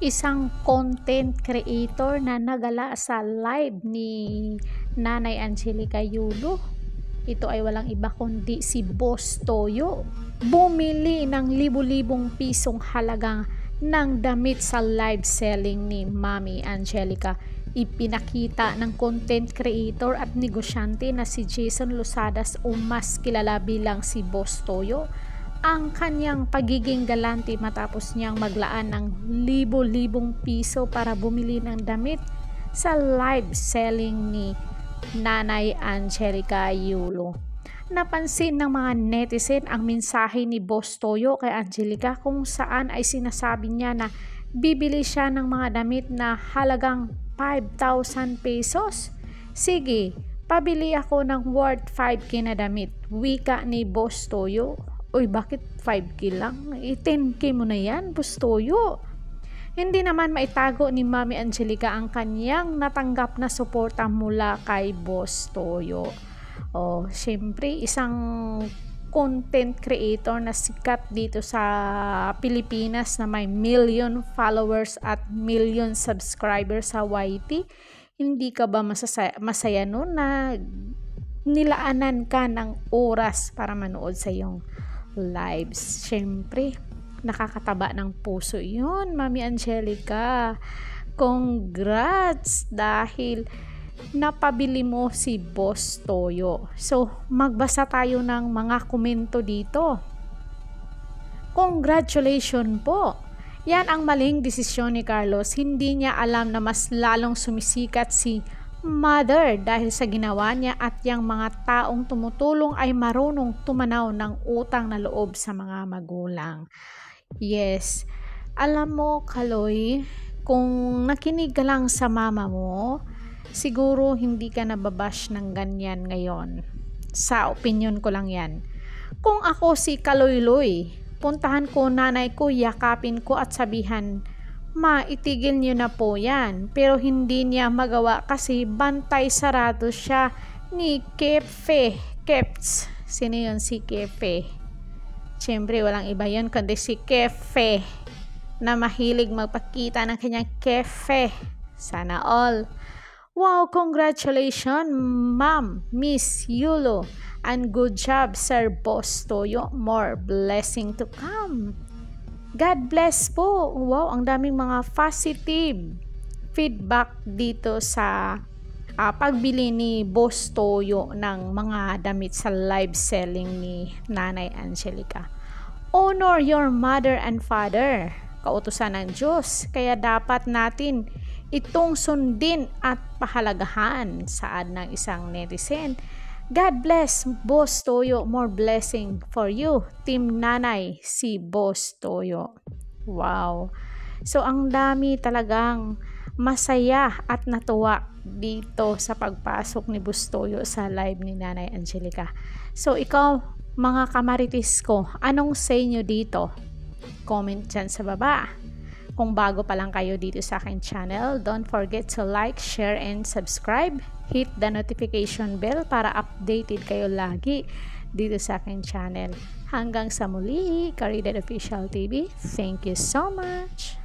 Isang content creator na nagala sa live ni Nanay Angelica Yulo. Ito ay walang iba kundi si Boss Toyo. Bumili ng libu-libong pisong halagang ng damit sa live selling ni Mami Angelica. Ipinakita ng content creator at negosyante na si Jason Losadas o mas kilala bilang si Boss Toyo ang kanyang pagiging galante matapos niyang maglaan ng libo-libong piso para bumili ng damit sa live selling ni Nanay Angelica Yulo. Napansin ng mga netizen ang mensahe ni Boss Toyo kay Angelica kung saan ay sinasabi niya na bibili siya ng mga damit na halagang 5,000 pesos. Sige, pabili ako ng worth 5K na damit, wika ni Boss Toyo. Uy, bakit 5K lang? 10K mo na yan, Boss Toyo. Hindi naman maitago ni Mami Angelica ang kanyang natanggap na suporta mula kay Boss Toyo. Syempre, isang content creator na sikat dito sa Pilipinas na may million followers at million subscribers sa YT. Hindi ka ba masaya nun na nilaanan ka ng oras para manood sa iyong lives? Syempre, nakakataba ng puso yun, Mami Angelica. Congrats dahil napabili mo si Boss Toyo. So, magbasa tayo ng mga komento dito. Congratulations po. Yan ang maling desisyon ni Carlos. Hindi niya alam na mas lalong sumisikat si Mother dahil sa ginawa niya at yung mga taong tumutulong ay marunong tumanaw ng utang na loob sa mga magulang. Yes, alam mo Kaloy, kung nakinig ka lang sa mama mo, siguro hindi ka nababash ng ganyan ngayon. Sa opinion ko lang yan. Kung ako si Kaloy-loy, puntahan ko nanay ko, yakapin ko at sabihan, Ma, itigil niyo na po yan. Pero hindi niya magawa kasi bantay sarado siya ni Kefe. Keps. Sino yun si Kefe? Siyempre, walang iba yun kundi si Kefe na mahilig magpakita ng kanyang Kefe. Sana all. Wow, congratulations, Ma'am, Miss Yulo. And good job, Sir Boss Toyo. More blessing to come. God bless po. Wow, ang daming mga positive feedback dito sa pagbili ni Boss Toyo ng mga damit sa live selling ni Nanay Angelica. Honor your mother and father. Kautusan ng Diyos. Kaya dapat natin itong sundin at pahalagahan, saad ng isang netizen. God bless, Boss Toyo. More blessing for you. Team Nanay, si Boss Toyo. Wow. So, ang dami talagang masaya at natuwa dito sa pagpasok ni Boss Toyo sa live ni Nanay Angelica. So, ikaw, mga kamaritis ko, anong say nyo dito? Comment dyan sa baba. Kung bago pa lang kayo dito sa aking channel, don't forget to like, share, and subscribe. Hit the notification bell para updated kayo lagi dito sa aking channel. Hanggang sa muli, Caridad Official TV. Thank you so much!